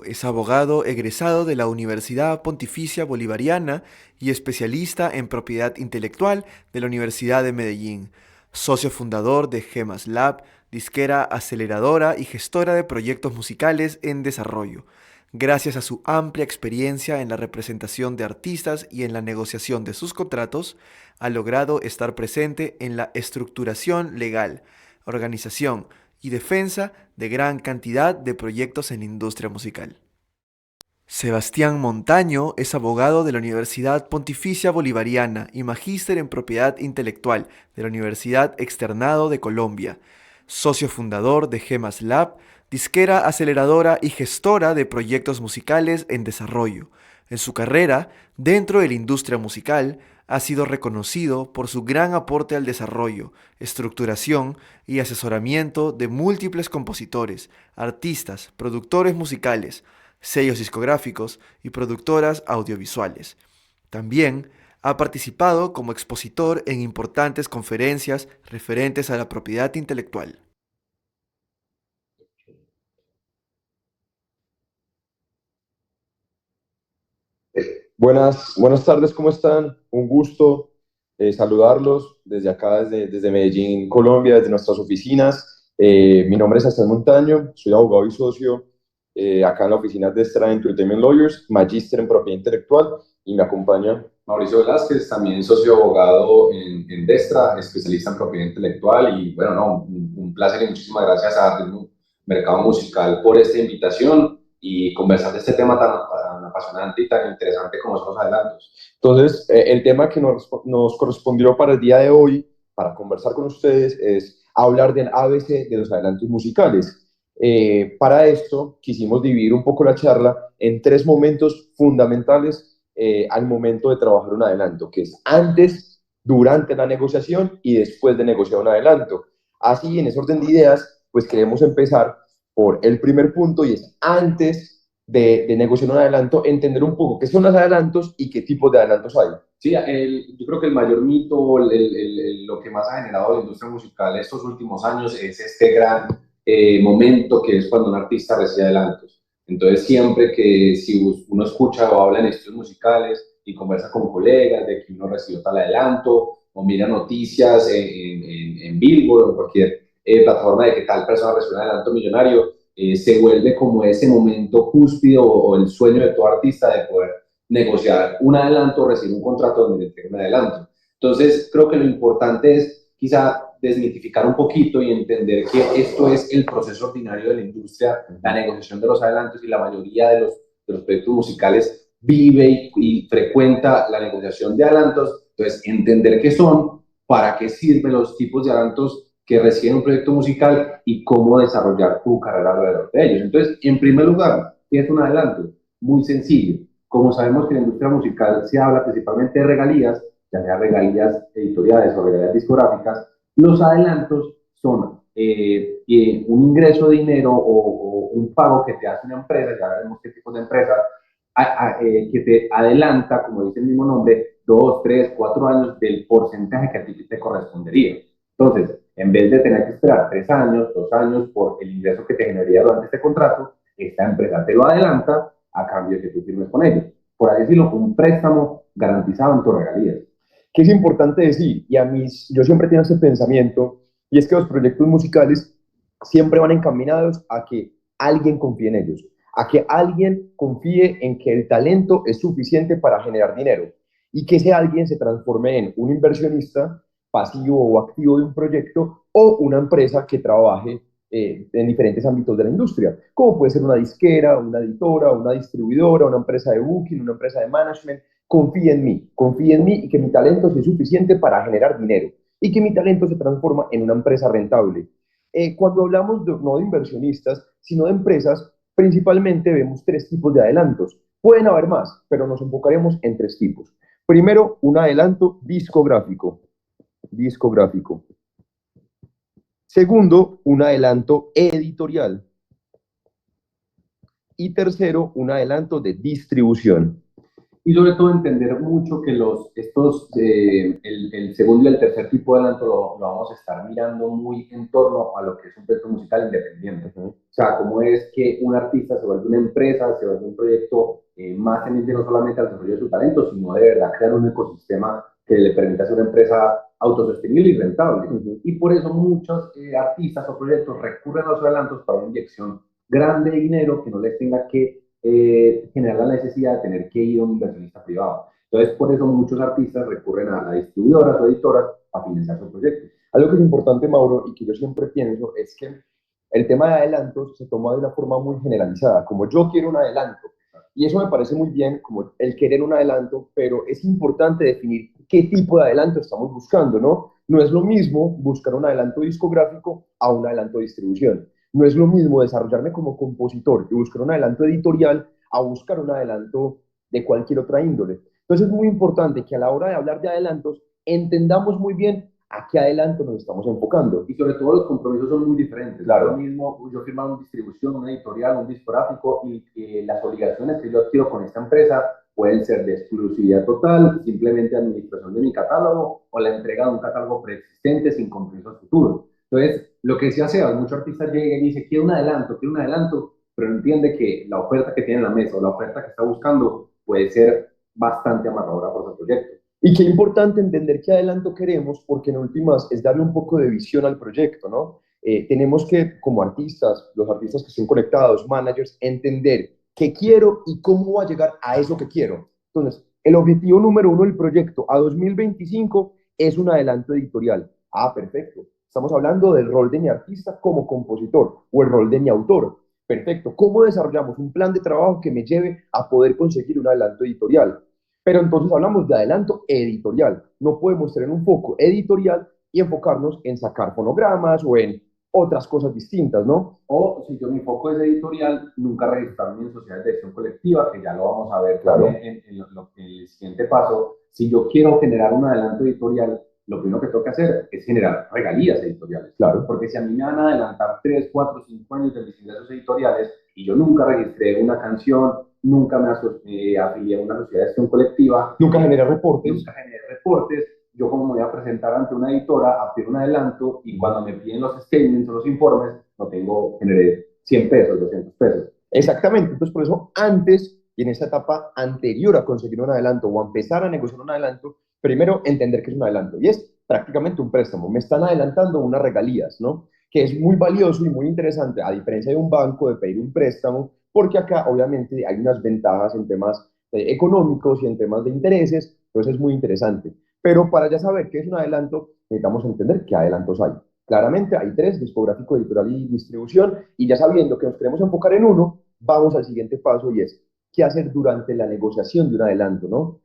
es abogado egresado de la Universidad Pontificia Bolivariana y especialista en propiedad intelectual de la Universidad de Medellín, socio fundador de Gemas Lab, disquera aceleradora y gestora de proyectos musicales en desarrollo. Gracias a su amplia experiencia en la representación de artistas y en la negociación de sus contratos, ha logrado estar presente en la estructuración legal, organización y defensa de gran cantidad de proyectos en la industria musical. Sebastián Montaño es abogado de la Universidad Pontificia Bolivariana y magíster en propiedad intelectual de la Universidad Externado de Colombia, socio fundador de Gemas Lab, disquera aceleradora y gestora de proyectos musicales en desarrollo. En su carrera, dentro de la industria musical, ha sido reconocido por su gran aporte al desarrollo, estructuración y asesoramiento de múltiples compositores, artistas, productores musicales, sellos discográficos y productoras audiovisuales. También ha participado como expositor en importantes conferencias referentes a la propiedad intelectual. Buenas tardes, ¿cómo están? Un gusto saludarlos desde acá, desde Medellín, Colombia, desde nuestras oficinas. Mi nombre es Sebastián Montaño, soy abogado y socio acá en la oficina de Destra Entertainment Lawyers, magíster en propiedad intelectual, y me acompaña Mauricio Velázquez, también socio abogado en Destra, especialista en propiedad intelectual. Y bueno, no, un placer y muchísimas gracias a Ritmo Mercado Musical por esta invitación y conversar de este tema tan apasionante y tan interesante como son los adelantos. Entonces, el tema que nos correspondió para el día de hoy, para conversar con ustedes, es hablar del ABC de los adelantos musicales. Para esto, quisimos dividir un poco la charla en tres momentos fundamentales al momento de trabajar un adelanto, que es antes, durante la negociación y después de negociar un adelanto. Así, en ese orden de ideas, pues queremos empezar por el primer punto, y es antes de negociar un adelanto, entender un poco qué son los adelantos y qué tipos de adelantos hay. Sí, yo creo que el mayor mito, lo que más ha generado la industria musical estos últimos años es este gran momento que es cuando un artista recibe adelantos. Entonces, siempre que si uno escucha o habla en estudios musicales y conversa con colegas de que uno recibió tal adelanto o mira noticias en Billboard o en cualquier plataforma de que tal persona recibió un adelanto millonario, se vuelve como ese momento cúspide o el sueño de todo artista de poder negociar un adelanto, recibir un contrato donde le entreguen un adelanto. Entonces, creo que lo importante es quizá desmitificar un poquito y entender que esto es el proceso ordinario de la industria, la negociación de los adelantos, y la mayoría de los proyectos musicales vive y frecuenta la negociación de adelantos. Entonces, entender qué son, para qué sirven los tipos de adelantos que recibe un proyecto musical y cómo desarrollar tu carrera alrededor de ellos. Entonces, en primer lugar, ¿qué es un adelanto? Muy sencillo. Como sabemos que en la industria musical se habla principalmente de regalías, ya sea regalías editoriales o regalías discográficas, los adelantos son un ingreso de dinero o un pago que te hace una empresa, ya veremos qué tipo de empresa, que te adelanta, como dice el mismo nombre, 2, 3, 4 años del porcentaje que a ti te correspondería. Entonces, en vez de tener que esperar 3 años, 2 años por el ingreso que te generaría durante este contrato, esta empresa te lo adelanta a cambio de que tú firmes con ellos. Por así decirlo, un préstamo garantizado en tus regalías. ¿Qué es importante decir? Y a mí, yo siempre tengo ese pensamiento, y es que los proyectos musicales siempre van encaminados a que alguien confíe en ellos, a que alguien confíe en que el talento es suficiente para generar dinero, y que ese alguien se transforme en un inversionista pasivo o activo de un proyecto, o una empresa que trabaje en diferentes ámbitos de la industria, como puede ser una disquera, una editora, una distribuidora, una empresa de booking, una empresa de management. Confíe en mí y que mi talento sea suficiente para generar dinero, y que mi talento se transforma en una empresa rentable. Cuando hablamos no de inversionistas, sino de empresas, principalmente vemos tres tipos de adelantos. Pueden haber más, pero nos enfocaremos en tres tipos. Primero, un adelanto discográfico. Discográfico. Segundo, un adelanto editorial. Y tercero, un adelanto de distribución. Y sobre todo entender mucho que el segundo y el tercer tipo de adelanto lo vamos a estar mirando muy en torno a lo que es un proyecto musical independiente. O sea, cómo es que un artista se vuelve una empresa, se vuelve un proyecto más tendiente no solamente al desarrollo de su talento, sino de verdad crear un ecosistema que le permita ser una empresa autosostenible y rentable. Y por eso muchos artistas o proyectos recurren a los adelantos para una inyección grande de dinero que no les tenga que generar la necesidad de tener que ir a un inversionista privado. Entonces, por eso muchos artistas recurren a distribuidoras o editoras a financiar sus proyectos. Algo que es importante, Mauro, y que yo siempre pienso, es que el tema de adelantos se toma de una forma muy generalizada, como yo quiero un adelanto. Y eso me parece muy bien, como el querer un adelanto, pero es importante definir qué tipo de adelanto estamos buscando, ¿no? No es lo mismo buscar un adelanto discográfico a un adelanto de distribución. No es lo mismo desarrollarme como compositor y buscar un adelanto editorial a buscar un adelanto de cualquier otra índole. Entonces es muy importante que a la hora de hablar de adelantos entendamos muy bien a qué adelanto nos estamos enfocando. Y sobre todo los compromisos son muy diferentes. Claro. Lo mismo yo firmar una distribución, una editorial, un discográfico y las obligaciones que yo adquiero con esta empresa pueden ser de exclusividad total, simplemente administración de mi catálogo o la entrega de un catálogo preexistente sin compromisos futuros. Entonces, lo que decía Sebas, muchos artistas llegan y dicen, quiero un adelanto, pero no entiende que la oferta que tiene en la mesa o la oferta que está buscando puede ser bastante amarradora por su proyecto. Y qué importante entender qué adelanto queremos, porque en últimas es darle un poco de visión al proyecto, ¿no? Tenemos que, como artistas, los artistas que estén conectados, managers, entender qué quiero y cómo voy a llegar a eso que quiero. Entonces, el objetivo número uno del proyecto a 2025 es un adelanto editorial. Ah, perfecto. Estamos hablando del rol de mi artista como compositor o el rol de mi autor. Perfecto. ¿Cómo desarrollamos un plan de trabajo que me lleve a poder conseguir un adelanto editorial? Pero entonces hablamos de adelanto editorial. No podemos tener un foco editorial y enfocarnos en sacar fonogramas o en otras cosas distintas, ¿no? O si yo mi foco es editorial, nunca registrarme en sociedades de gestión colectiva, que ya lo vamos a ver Claro. en el siguiente paso. Si yo quiero generar un adelanto editorial, lo primero que tengo que hacer es generar regalías editoriales. Claro. Porque si a mí me van a adelantar 3, 4, 5 años de mis ingresos editoriales y yo nunca registré una canción, nunca me afilié a una sociedad de gestión colectiva, Nunca generé reportes. yo como me voy a presentar ante una editora a pedir un adelanto y cuando me piden los statements o los informes, generé 100 pesos, 200 pesos. Exactamente, entonces por eso antes y en esa etapa anterior a conseguir un adelanto o a empezar a negociar un adelanto, primero entender que es un adelanto y es prácticamente un préstamo, me están adelantando unas regalías, ¿no? Que es muy valioso y muy interesante, a diferencia de un banco, de pedir un préstamo, porque acá obviamente hay unas ventajas en temas económicos y en temas de intereses, entonces es muy interesante. Pero para ya saber qué es un adelanto, necesitamos entender qué adelantos hay. Claramente hay tres, discográfico, editorial y distribución, y ya sabiendo que nos queremos enfocar en uno, vamos al siguiente paso y es, ¿qué hacer durante la negociación de un adelanto, no?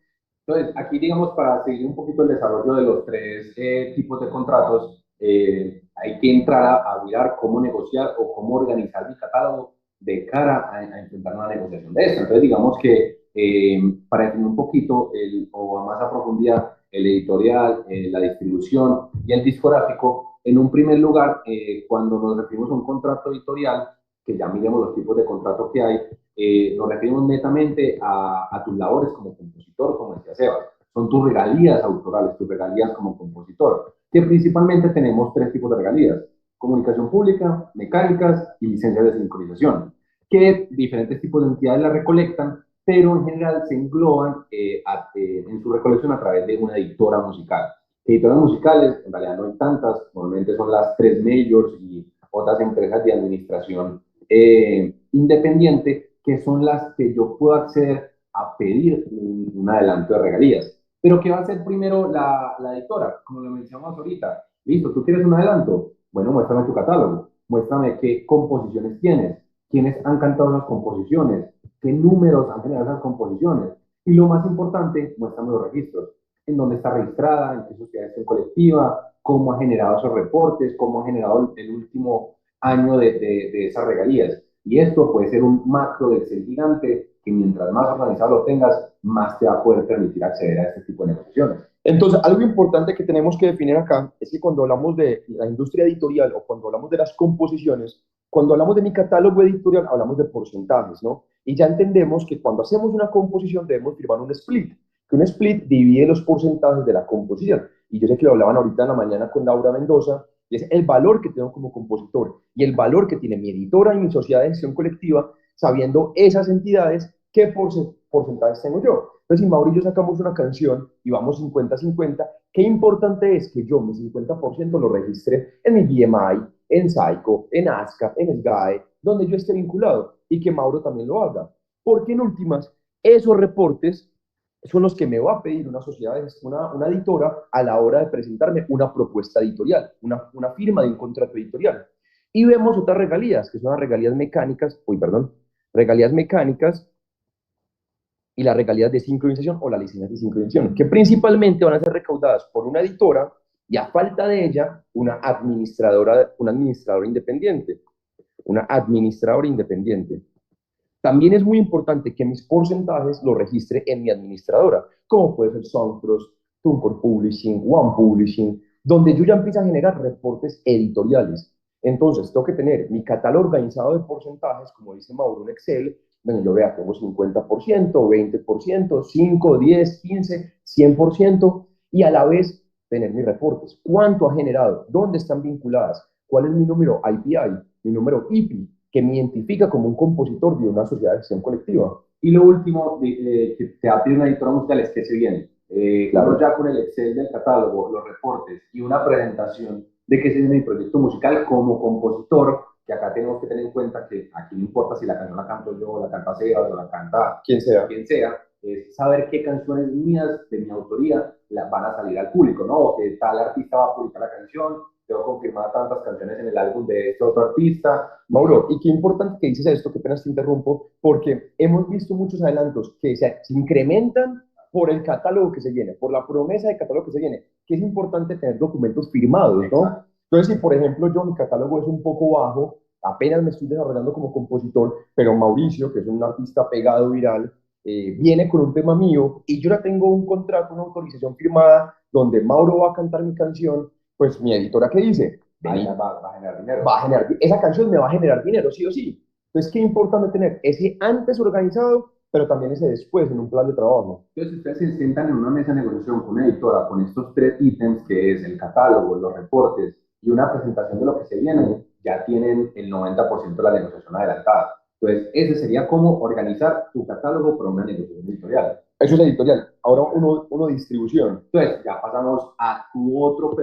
Entonces, aquí, digamos, para seguir un poquito el desarrollo de los tres tipos de contratos, hay que entrar a mirar cómo negociar o cómo organizar mi catálogo de cara a enfrentar una negociación de esta. Entonces, digamos que para definir un poquito o a más a profundidad el editorial, la distribución y el discográfico, en un primer lugar, cuando nos referimos a un contrato editorial, que ya miremos los tipos de contrato que hay, nos referimos netamente a tus labores como compositor, como decía Sebas. Son tus regalías autorales, tus regalías como compositor, que principalmente tenemos tres tipos de regalías: comunicación pública, mecánicas y licencias de sincronización, que diferentes tipos de entidades la recolectan, pero en general se engloban en su recolección a través de una editora musical. Editoras musicales, en realidad no hay tantas, normalmente son las tres majors y otras empresas de administración independiente, que son las que yo puedo acceder a pedir un adelanto de regalías. Pero ¿qué va a hacer primero la editora? Como lo mencionamos ahorita. Listo, ¿tú quieres un adelanto? Bueno, muéstrame tu catálogo, muéstrame qué composiciones tienes, quiénes han cantado las composiciones, qué números han generado esas composiciones. Y lo más importante, muéstrame los registros, en dónde está registrada, en qué sociedad es colectiva, cómo ha generado esos reportes, cómo ha generado el último año de esas regalías. Y esto puede ser un macro de Excel gigante que mientras más organizado lo tengas, más te va a poder permitir acceder a este tipo de negociaciones. Entonces, algo importante que tenemos que definir acá es que cuando hablamos de la industria editorial o cuando hablamos de las composiciones, cuando hablamos de mi catálogo editorial, hablamos de porcentajes, ¿no? Y ya entendemos que cuando hacemos una composición debemos firmar un split, que un split divide los porcentajes de la composición. Y yo sé que lo hablaban ahorita en la mañana con Laura Mendoza, y es el valor que tengo como compositor y el valor que tiene mi editora y mi sociedad de gestión colectiva, sabiendo esas entidades qué porcentajes tengo yo. Entonces, si Mauro y yo sacamos una canción y vamos 50-50, qué importante es que yo mi 50% lo registre en mi BMI, en Psycho, en ASCAP, en SGAE, donde yo esté vinculado, y que Mauro también lo haga. Porque en últimas, esos reportes son los que me va a pedir una sociedad, una editora, a la hora de presentarme una propuesta editorial, una firma de un contrato editorial. Y vemos otras regalías, que son las regalías mecánicas, regalías mecánicas y las regalías de sincronización o las licencias de sincronización, que principalmente van a ser recaudadas por una editora y a falta de ella, una administradora independiente. Una administradora independiente. También es muy importante que mis porcentajes los registre en mi administradora, como puede ser Soundcross, TuneCore Publishing, One Publishing, donde yo ya empiezo a generar reportes editoriales. Entonces, tengo que tener mi catálogo organizado de porcentajes, como dice Mauro en Excel. Bueno, yo vea, tengo 50%, 20%, 5, 10, 15, 100%, y a la vez tener mis reportes. ¿Cuánto ha generado? ¿Dónde están vinculadas? ¿Cuál es mi número IPI? Mi número IPI, que me identifica como un compositor de una sociedad de acción colectiva. Y lo último que te va a pedir una editora musical es que se viene. Claro, ya con el Excel del catálogo, los reportes y una presentación de qué se viene mi proyecto musical como compositor, que acá tenemos que tener en cuenta que aquí no importa si la canción la canto yo, la canta Sebas o la canta quien sea, es saber qué canciones mías de mi autoría van a salir al público, ¿no? O que tal artista va a publicar la canción, tengo confirmada tantas canciones en el álbum de este otro artista. Mauro, y qué importante que dices esto, que apenas te interrumpo, porque hemos visto muchos adelantos que se incrementan por el catálogo que se viene, por la promesa de catálogo que se viene, que es importante tener documentos firmados, ¿no? Exacto. Entonces, si por ejemplo yo, mi catálogo es un poco bajo, apenas me estoy desarrollando como compositor, pero Mauricio, que es un artista pegado viral, viene con un tema mío y yo ya tengo un contrato, una autorización firmada donde Mauro va a cantar mi canción, pues mi editora, ¿qué dice? Va a generar dinero. Esa canción me va a generar dinero, sí o sí. Entonces, qué importante tener ese antes organizado, pero también ese después en un plan de trabajo. Entonces, ustedes se sientan en una mesa de negociación con una editora con estos tres ítems, que es el catálogo, los reportes y una presentación de lo que se viene, ya tienen el 90% de la negociación adelantada. Entonces, ese sería cómo organizar tu catálogo para una negociación editorial. Eso es editorial. Ahora uno distribución. Entonces, ya pasamos a tu otro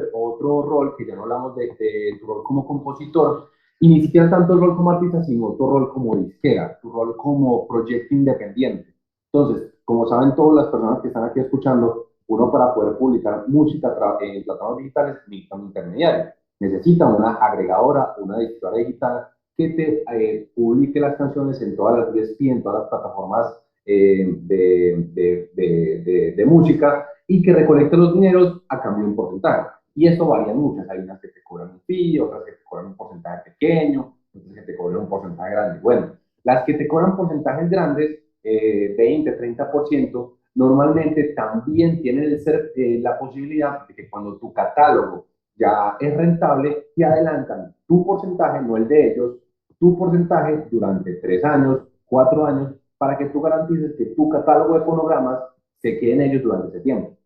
rol, que ya no hablamos de tu rol como compositor, y ni siquiera tanto el rol como artista, sino tu rol como disquera, tu rol como proyecto independiente. Entonces, como saben todas las personas que están aquí escuchando, uno para poder publicar música en plataformas digitales necesita un intermediario. Necesita una agregadora, una distribuidora digital que te publique las canciones en todas las DSP, en todas las plataformas de música y que recolecte los dineros a cambio de un porcentaje. Y esto varía mucho. Hay unas que te cobran un fee, otras que te cobran un porcentaje pequeño, otras que te cobran un porcentaje grande. Bueno, las que te cobran porcentajes grandes, 20-30%, normalmente también tienen la posibilidad de que cuando tu catálogo ya es rentable, te adelantan tu porcentaje, no el de ellos, tu porcentaje durante 3 años, 4 años, para que tú garantices que tu catálogo de fonogramas se quede en ellos durante ese tiempo.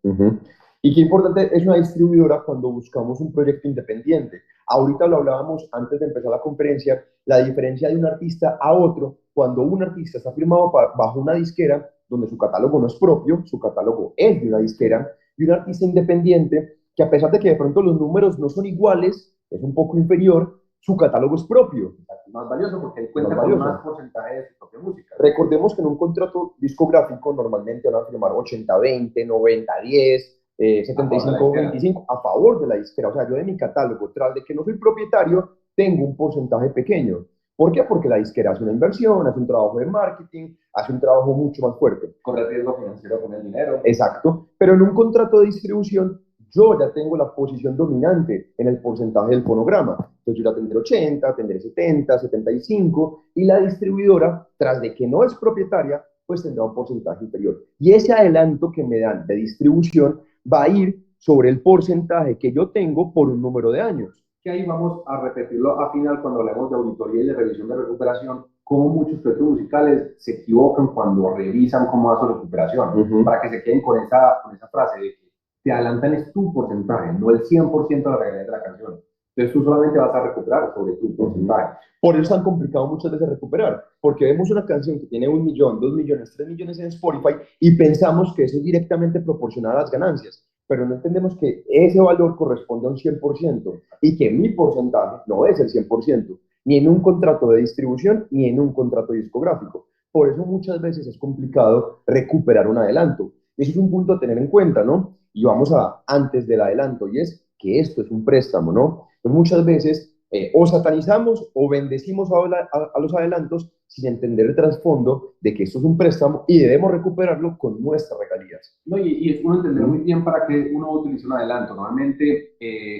Y qué importante es una distribuidora cuando buscamos un proyecto independiente. Ahorita lo hablábamos antes de empezar la conferencia, la diferencia de un artista a otro, cuando un artista está firmado bajo una disquera, donde su catálogo no es propio, su catálogo es de una disquera, y un artista independiente, que a pesar de que de pronto los números no son iguales, es un poco inferior, su catálogo es propio. Más valioso porque él cuenta con más porcentaje de su propia música. Recordemos que en un contrato discográfico normalmente van a firmar 80-20, 90-10, 75-25 a favor de la disquera. O sea, yo de mi catálogo, tras de que no soy propietario, tengo un porcentaje pequeño. ¿Por qué? Porque la disquera hace una inversión, hace un trabajo de marketing, hace un trabajo mucho más fuerte. Corre riesgo financiero con el dinero. Exacto. Pero en un contrato de distribución, yo ya tengo la posición dominante en el porcentaje del fonograma. Entonces yo ya tendré 80, tendré 70, 75, y la distribuidora, tras de que no es propietaria, pues tendrá un porcentaje inferior. Y ese adelanto que me dan de distribución va a ir sobre el porcentaje que yo tengo por un número de años. Que ahí vamos a repetirlo a final cuando hablemos de auditoría y de revisión de recuperación, cómo muchos proyectos musicales se equivocan cuando revisan cómo va su recuperación, para que se queden con esa frase de que te adelantan es tu porcentaje, no el 100% de la realidad de la canción. Entonces tú solamente vas a recuperar sobre tu porcentaje. Por eso es tan complicado muchas veces recuperar, porque vemos una canción que tiene 1 millón, 2 millones, 3 millones en Spotify y pensamos que eso es directamente proporcional a las ganancias, pero no entendemos que ese valor corresponde a un 100% y que mi porcentaje no es el 100%, ni en un contrato de distribución ni en un contrato discográfico. Por eso muchas veces es complicado recuperar un adelanto. Eso es un punto a tener en cuenta, ¿no? Y vamos a antes del adelanto, y es que esto es un préstamo, ¿no? Pues muchas veces o satanizamos o bendecimos a los adelantos sin entender el trasfondo de que esto es un préstamo y debemos recuperarlo con nuestras regalías. No, y es uno entender muy bien para qué uno utiliza un adelanto. Normalmente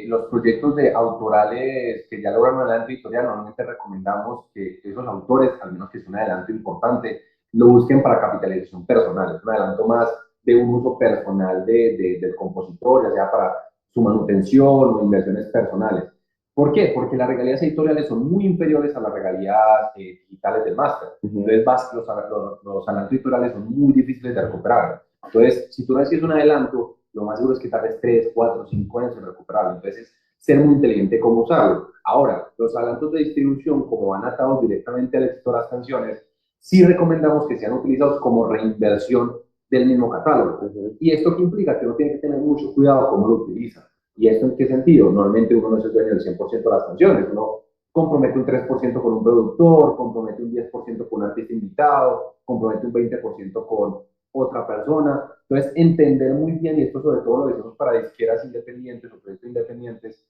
los proyectos de autorales que ya logran un adelanto editorial, normalmente recomendamos que esos autores, al menos que es un adelanto importante, lo busquen para capitalización personal. Es un adelanto más de un uso personal del compositor, ya sea para su manutención o inversiones personales. ¿Por qué? Porque las regalías editoriales son muy inferiores a las regalías digitales del máster. Entonces, los adelantos editoriales son muy difíciles de recuperar. Entonces, si tú recibes un adelanto, lo más seguro es que tardes 3, 4, 5 años en recuperarlo. Entonces, es ser muy inteligente cómo usarlo. Ahora, los adelantos de distribución, como van atados directamente al éxito de las canciones, sí recomendamos que sean utilizados como reinversión del mismo catálogo. ¿Y esto qué implica? Que uno tiene que tener mucho cuidado cómo lo utiliza. ¿Y esto en qué sentido? Normalmente uno no es el dueño del 100% de las canciones, uno compromete un 3% con un productor, compromete un 10% con un artista invitado, compromete un 20% con otra persona. Entonces, entender muy bien, y esto sobre todo lo decimos para disqueras independientes o proyectos independientes,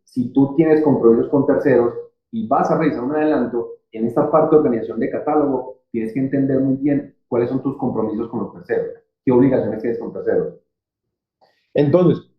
si tú tienes compromisos con terceros y vas a realizar un adelanto, en esta parte de organización de catálogo, tienes que entender muy bien cuáles son tus compromisos con los terceros, qué obligaciones tienes con terceros. Entonces,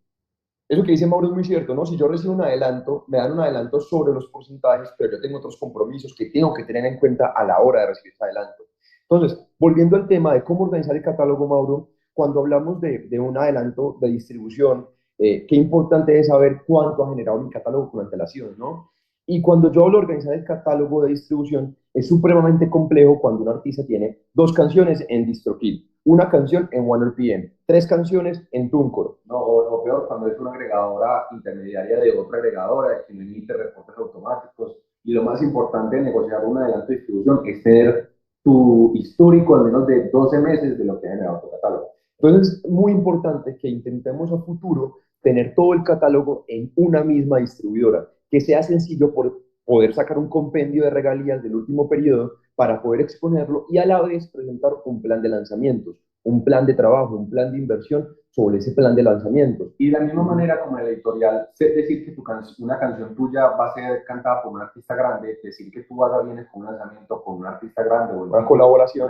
eso que dice Mauro es muy cierto, ¿no? Si yo recibo un adelanto, me dan un adelanto sobre los porcentajes, pero yo tengo otros compromisos que tengo que tener en cuenta a la hora de recibir ese adelanto. Entonces, volviendo al tema de cómo organizar el catálogo, Mauro, cuando hablamos de un adelanto de distribución, qué importante es saber cuánto ha generado mi catálogo con antelación, ¿no? Y cuando yo hablo de organizar el catálogo de distribución, es supremamente complejo cuando un artista tiene 2 canciones en DistroKid, una canción en OneRPM, 3 canciones en TuneCore. No, o peor, cuando es una agregadora intermediaria de otra agregadora que no emite reportes automáticos. Y lo más importante de negociar un adelanto de distribución es tener tu histórico al menos de 12 meses de lo que ha generado tu catálogo. Entonces, es muy importante que intentemos a futuro tener todo el catálogo en una misma distribuidora, que sea sencillo por poder sacar un compendio de regalías del último periodo para poder exponerlo y a la vez presentar un plan de lanzamientos, un plan de trabajo, un plan de inversión sobre ese plan de lanzamientos. Y de la misma manera como el editorial, decir que una canción tuya va a ser cantada por un artista grande, decir que tú vas a vienes con un lanzamiento con un artista grande o una colaboración,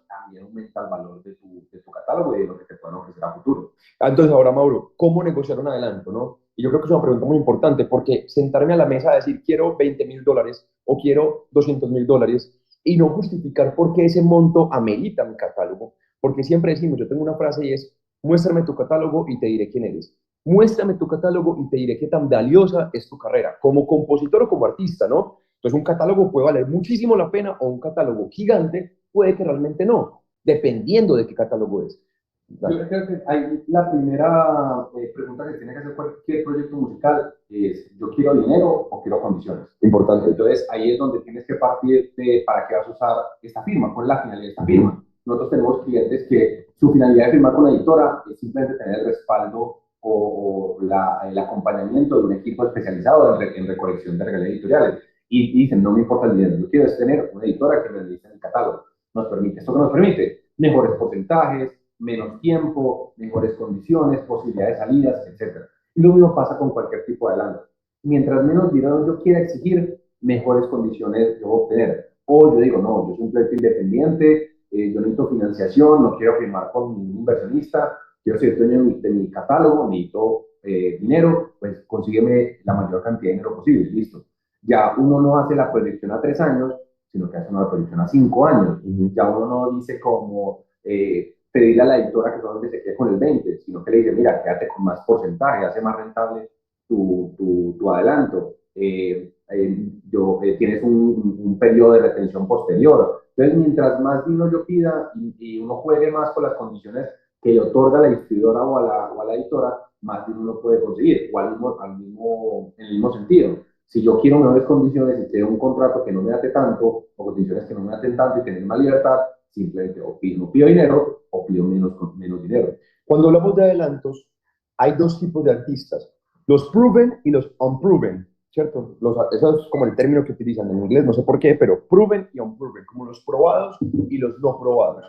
también aumenta el valor de tu catálogo y de lo que te pueden ofrecer a futuro. Entonces, ahora, Mauro, ¿cómo negociar un adelanto, no? Y yo creo que es una pregunta muy importante porque sentarme a la mesa a decir quiero $20,000 o quiero $200,000 y no justificar por qué ese monto amerita mi catálogo. Porque siempre decimos, yo tengo una frase y es, muéstrame tu catálogo y te diré quién eres. Muéstrame tu catálogo y te diré qué tan valiosa es tu carrera, como compositor o como artista, ¿no? Entonces, un catálogo puede valer muchísimo la pena o un catálogo gigante puede que realmente no, dependiendo de qué catálogo es. Yo creo que hay la primera pregunta que tiene que hacer cualquier proyecto musical es, ¿yo quiero dinero o quiero condiciones? Importante. Entonces, ahí es donde tienes que partir de para qué vas a usar esta firma, cuál es la finalidad de esta firma. Nosotros tenemos clientes que su finalidad de firmar con la editora es simplemente tener el respaldo o el acompañamiento de un equipo especializado en recolección de regalías editoriales. Y dicen, no me importa el dinero, yo quiero es tener una editora que me realice el catálogo. Nos permite, ¿esto qué nos permite? Mejores porcentajes, menos tiempo, mejores condiciones, posibilidades de salidas, etc. Y lo mismo pasa con cualquier tipo de adelanto. Mientras menos dinero yo quiera exigir, mejores condiciones yo voy a obtener. O yo digo, no, yo soy un proyecto independiente, yo necesito financiación, no quiero firmar con ningún inversionista, quiero ser dueño de mi catálogo, necesito dinero, pues consígueme la mayor cantidad de dinero posible, listo. Ya uno no hace la proyección a 3 años, sino que hace una proyección a 5 años. Ya uno no dice como pedirle a la editora que solamente se quede con el 20, sino que le dice, mira, quédate con más porcentaje, hace más rentable tu adelanto. tienes un periodo de retención posterior. Entonces, mientras más dinero yo pida y uno juegue más con las condiciones que le otorga la distribuidora o a la editora, más dinero uno puede conseguir, o en el mismo sentido. Si yo quiero mejores condiciones y quiero un contrato que no me ate tanto, o condiciones que no me aten tanto y tener más libertad, simplemente no pido dinero o pido menos dinero. Cuando hablamos de adelantos, hay dos tipos de artistas, los proven y los unproven, ¿cierto? Eso es como el término que utilizan en inglés, no sé por qué, pero proven y unproven, como los probados y los no probados.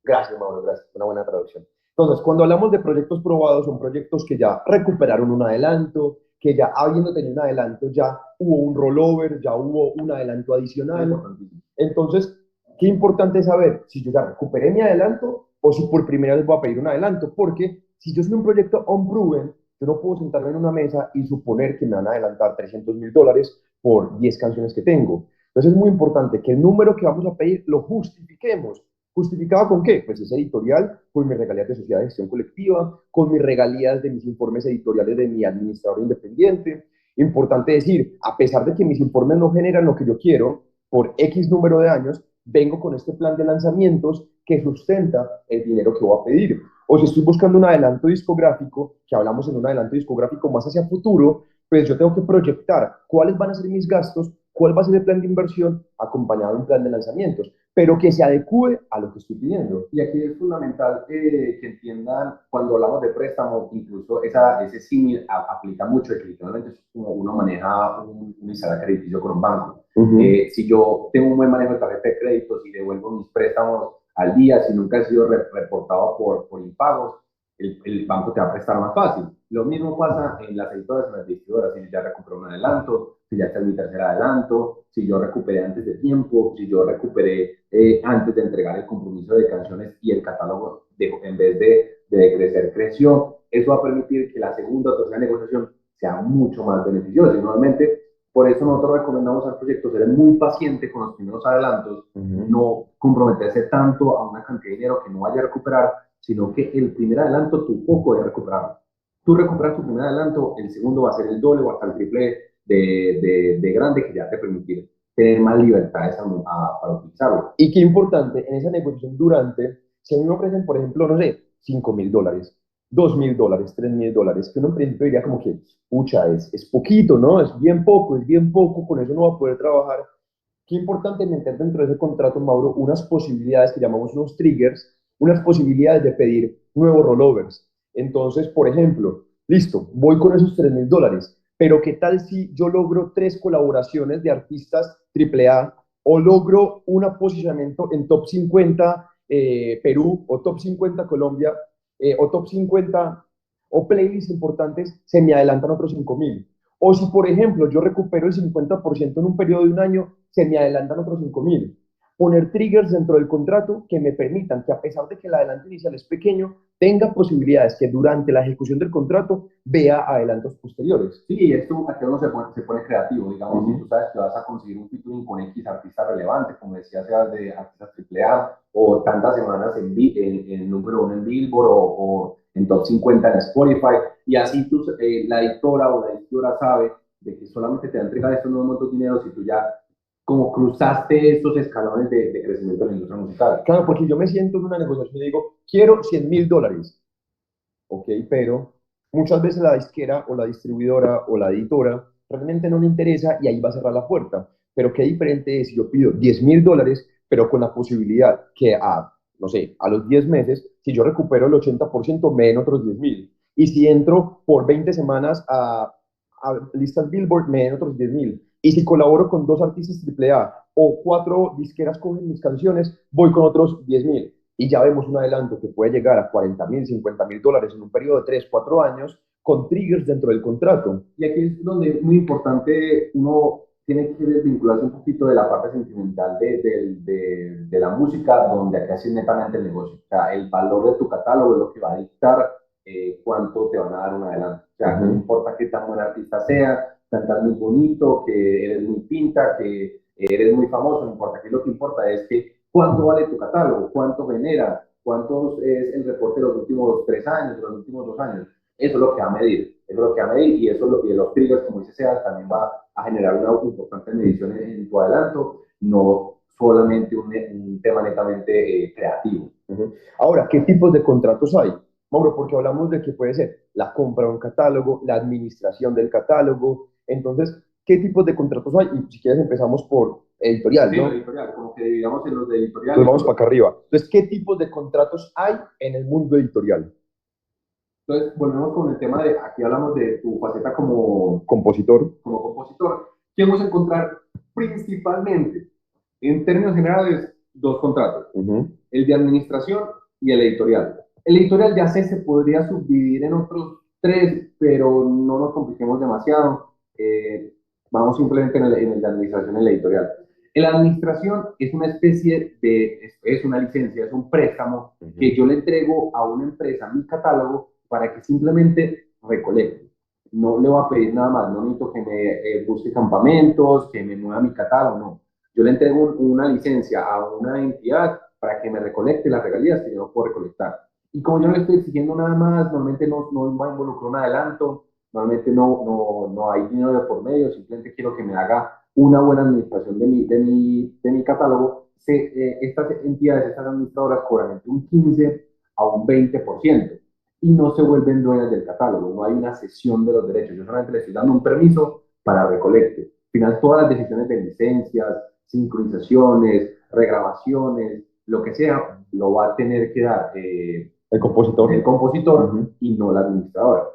Gracias, Mauro, gracias, una buena traducción. Entonces, cuando hablamos de proyectos probados, son proyectos que ya recuperaron un adelanto, que ya habiendo tenido un adelanto, ya hubo un rollover, ya hubo un adelanto adicional. Entonces, qué importante es saber si yo ya recuperé mi adelanto o si por primera vez voy a pedir un adelanto, porque si yo soy un proyecto unproven, yo no puedo sentarme en una mesa y suponer que me van a adelantar $300,000 por 10 canciones que tengo. Entonces es muy importante que el número que vamos a pedir lo justifiquemos. ¿Justificado con qué? Pues es editorial, con mis regalías de sociedad de gestión colectiva, con mis regalías de mis informes editoriales de mi administrador independiente. Importante decir, a pesar de que mis informes no generan lo que yo quiero, por X número de años, vengo con este plan de lanzamientos que sustenta el dinero que voy a pedir. O si estoy buscando un adelanto discográfico, que hablamos en un adelanto discográfico más hacia futuro, pues yo tengo que proyectar cuáles van a ser mis gastos, cuál va a ser el plan de inversión acompañado de un plan de lanzamientos, pero que se adecue a lo que estoy pidiendo. Y aquí es fundamental que entiendan, cuando hablamos de préstamo, incluso ese símil aplica mucho, que literalmente es como uno maneja un historial crediticio con un banco. Si yo tengo un buen manejo de tarjeta de crédito, si devuelvo mis préstamos al día, si nunca he sido reportado por impagos, el banco te va a prestar más fácil. Lo mismo pasa en las editoras, en las distribuidoras. Si ya recuperé un adelanto, si ya está en mi tercer adelanto, si yo recuperé antes de tiempo, si yo recuperé antes de entregar el compromiso de canciones y el catálogo, en vez de crecer, creció. Eso va a permitir que la segunda o tercera negociación sea mucho más beneficiosa. Y normalmente, por eso nosotros recomendamos al proyecto ser muy paciente con los primeros adelantos, no comprometerse tanto a una cantidad de dinero que no vaya a recuperar, sino que el primer adelanto tú poco de recuperar. Tú recuperas tu primer adelanto, el segundo va a ser el doble o hasta el triple de grande, que ya te permitirá tener más libertades para utilizarlo. Y qué importante, en esa negociación durante, si a mí me ofrecen, por ejemplo, no sé, $5,000, $2,000, $3,000, que uno en principio diría como que, pucha, es poquito, ¿no? Es bien poco, con eso no va a poder trabajar. Qué importante meter dentro de ese contrato, Mauro, unas posibilidades que llamamos unos triggers, unas posibilidades de pedir nuevos rollovers. Entonces, por ejemplo, listo, voy con esos $3,000, pero ¿qué tal si yo logro 3 colaboraciones de artistas AAA o logro un posicionamiento en top 50 Perú o top 50 Colombia o top 50 o playlists importantes, se me adelantan otros 5,000? O si, por ejemplo, yo recupero el 50% en un periodo de un año, se me adelantan otros 5,000. Poner triggers dentro del contrato que me permitan que, a pesar de que el adelanto inicial es pequeño, tenga posibilidades que durante la ejecución del contrato vea adelantos posteriores. Sí, y esto aquí uno se pone creativo, digamos, si tú sabes que vas a conseguir un featuring con X artista relevante, como decía, sea de artistas AAA, o tantas semanas en número uno en Billboard o en top 50 en Spotify, y así la editora o la editora sabe de que solamente te va a entregar estos nuevos montos de dinero si tú ya como cruzaste estos escalones de crecimiento de la industria musical. Claro, porque yo me siento en una negociación y digo, quiero $100,000. Ok, pero muchas veces la disquera o la distribuidora o la editora realmente no le interesa y ahí va a cerrar la puerta. Pero qué diferente es si yo pido $10,000, pero con la posibilidad que no sé, a los 10 meses, si yo recupero el 80%, me den otros 10,000. Y si entro por 20 semanas a listas Billboard, me den otros 10,000. Y si colaboro con 2 artistas AAA o 4 disqueras cogen mis canciones, voy con otros 10,000. Y ya vemos un adelanto que puede llegar a $40,000, $50,000 en un periodo de 3, 4 años con triggers dentro del contrato. Y aquí es donde es muy importante, uno tiene que desvincularse un poquito de la parte sentimental de la música, donde acá es netamente el negocio. O sea, el valor de tu catálogo es lo que va a dictar cuánto te van a dar un adelanto. O sea, no importa qué tan buen artista sea, cantas muy bonito, que eres muy pinta, que eres muy famoso, no importa. Aquí lo que importa es que cuánto vale tu catálogo, cuánto genera, cuánto es el reporte de los últimos 3 años, de los últimos 2 años. Eso es lo que va a medir. Eso es lo que va a medir y eso y los triggers, como dice Sebas, también va a generar una importante medición en tu adelanto, no solamente un tema netamente creativo. Ahora, ¿qué tipos de contratos hay? Mauro, porque hablamos de que puede ser la compra de un catálogo, la administración del catálogo. Entonces, ¿qué tipos de contratos hay? Y si quieres empezamos por editorial, Sí, ¿no? editorial, como que dividamos en los de editorial. Entonces vamos para acá arriba. Entonces, ¿qué tipos de contratos hay en el mundo editorial? Entonces, volvemos con el tema de, aquí hablamos de tu faceta como Compositor. como compositor. ¿Qué vamos a encontrar principalmente? En términos generales, dos contratos, el de administración y el editorial. El editorial ya se podría subdividir en otros tres, pero no nos compliquemos demasiado. Vamos simplemente en el de administración y el editorial. La administración es una especie de, es una licencia, es un préstamo que yo le entrego a una empresa, mi catálogo, para que simplemente recolecte. No le voy a pedir nada más, no necesito que me busque campamentos, que me mueva mi catálogo, no. Yo le entrego una licencia a una entidad para que me recolecte las regalías que yo no puedo recolectar. Y como yo no le estoy exigiendo nada más, normalmente no va a involucrar un adelanto, normalmente no hay dinero de por medio, simplemente quiero que me haga una buena administración de mi catálogo. Estas entidades, estas administradoras cobran entre un 15 a un 20% y no se vuelven dueñas del catálogo, no hay una cesión de los derechos, yo solamente le estoy dando un permiso para recolecte. Al final, todas las decisiones de licencias, sincronizaciones, regrabaciones, lo que sea, lo va a tener que dar el compositor y no la administradora.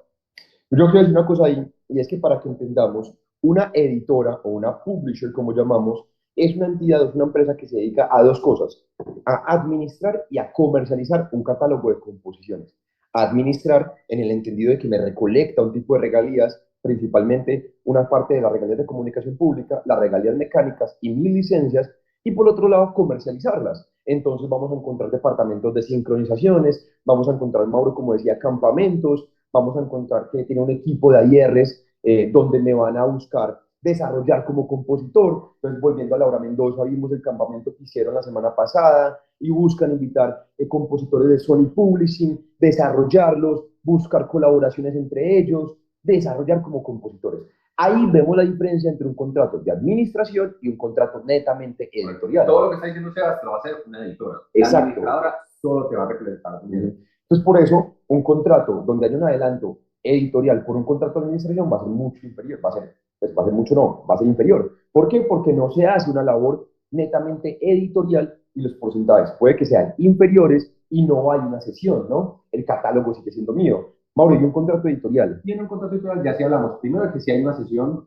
Yo quiero decir una cosa ahí, y es que para que entendamos, una editora o una publisher, como llamamos, es una entidad, es una empresa que se dedica a dos cosas, a administrar y a comercializar un catálogo de composiciones. A administrar en el entendido de que me recolecta un tipo de regalías, principalmente una parte de las regalías de comunicación pública, las regalías mecánicas y mis licencias, y por otro lado comercializarlas. Entonces vamos a encontrar departamentos de sincronizaciones, vamos a encontrar, Mauro, como decía, campamentos, vamos a encontrar que tiene un equipo de AIRs donde me van a buscar desarrollar como compositor. Entonces, volviendo a Laura Mendoza, vimos el campamento que hicieron la semana pasada y buscan invitar compositores de Sony Publishing, desarrollarlos, buscar colaboraciones entre ellos, desarrollar como compositores. Ahí vemos la diferencia entre un contrato de administración y un contrato netamente editorial. Todo lo que está diciendo Sebas lo va a hacer una editora. Exacto. La administradora solo te va a recolectar dinero. Entonces, por eso, un contrato donde haya un adelanto editorial por un contrato de administración va a ser mucho inferior, va a ser mucho no, va a ser inferior. ¿Por qué? Porque no se hace una labor netamente editorial y los porcentajes puede que sean inferiores y no hay una cesión, ¿no? El catálogo sigue siendo mío. Mauricio, un contrato editorial. Y en un contrato editorial ya sí hablamos. Primero que si hay una cesión,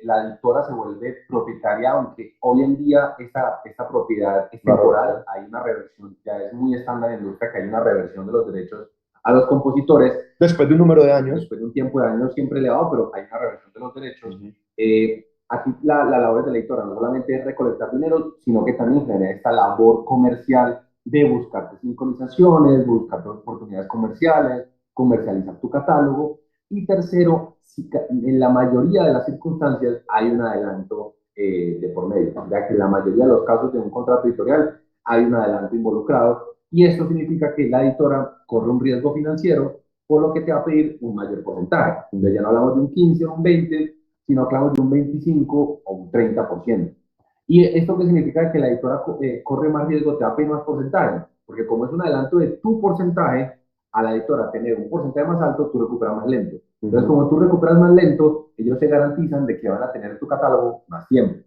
la editora se vuelve propietaria, aunque hoy en día esta propiedad es temporal, hay una reversión, ya es muy estándar en la industria que hay una reversión de los derechos a los compositores. Después de un número de años. Después de un tiempo de años siempre elevado, pero hay una reversión de los derechos. Aquí la labor de la editora no solamente es recolectar dinero, sino que también genera esta labor comercial de buscar sincronizaciones, buscar oportunidades comerciales, comercializar tu catálogo. Y tercero, si en la mayoría de las circunstancias hay un adelanto de por medio, ya que en la mayoría de los casos de un contrato editorial hay un adelanto involucrado y esto significa que la editora corre un riesgo financiero, por lo que te va a pedir un mayor porcentaje. Entonces ya no hablamos de un 15 o un 20, sino que hablamos de un 25 o un 30%. ¿Y esto qué significa? Que la editora corre más riesgo, te va a pedir más porcentaje, porque como es un adelanto de tu porcentaje, a la editora tener un porcentaje más alto, tú recuperas más lento. Entonces, como tú recuperas más lento, ellos se garantizan de que van a tener tu catálogo más tiempo.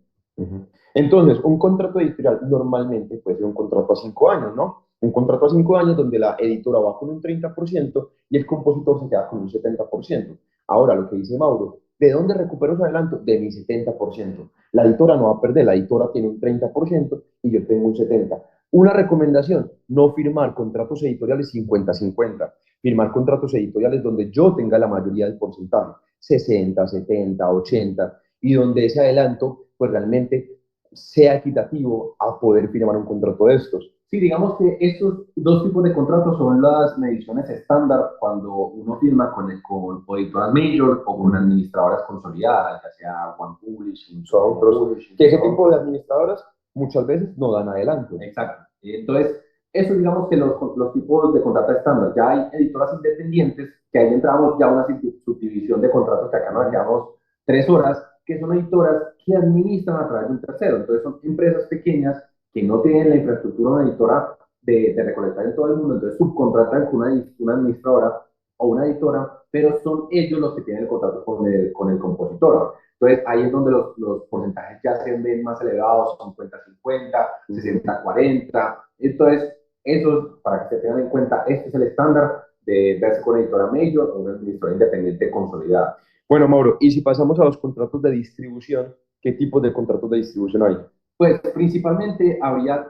Entonces, un contrato editorial normalmente puede ser un contrato a 5 años, ¿no? Un contrato a 5 años donde la editora va con un 30% y el compositor se queda con un 70%. Ahora, lo que dice Mauro, ¿de dónde recupero ese adelanto? De mi 70%. La editora no va a perder, la editora tiene un 30% y yo tengo un 70%. Una recomendación, no firmar contratos editoriales 50-50, firmar contratos editoriales donde yo tenga la mayoría del porcentaje, 60, 70, 80, y donde ese adelanto pues realmente sea equitativo a poder firmar un contrato de estos. Sí, digamos que estos dos tipos de contratos son las mediciones estándar cuando uno firma con editoras major o con administradoras consolidadas, ya sea One Publishing, Publishing. Que ese tipo de administradoras muchas veces no dan adelanto. Exacto. Entonces, eso digamos que los tipos de contrato estándar. Ya hay editoras independientes, que ahí entramos ya a una subdivisión de contratos que acá nos quedamos 3 horas, que son editoras que administran a través de un tercero. Entonces son empresas pequeñas que no tienen la infraestructura de una editora de recolectar en todo el mundo, entonces subcontratan con una administradora o una editora, pero son ellos los que tienen el contrato con el compositor. Entonces ahí es donde los porcentajes ya se ven más elevados, 50-50, 60-40. Entonces, eso, para que se tengan en cuenta, este es el estándar de verse con editora major o una administradora independiente consolidada. Bueno, Mauro, y si pasamos a los contratos de distribución, ¿qué tipos de contratos de distribución hay? Pues principalmente habría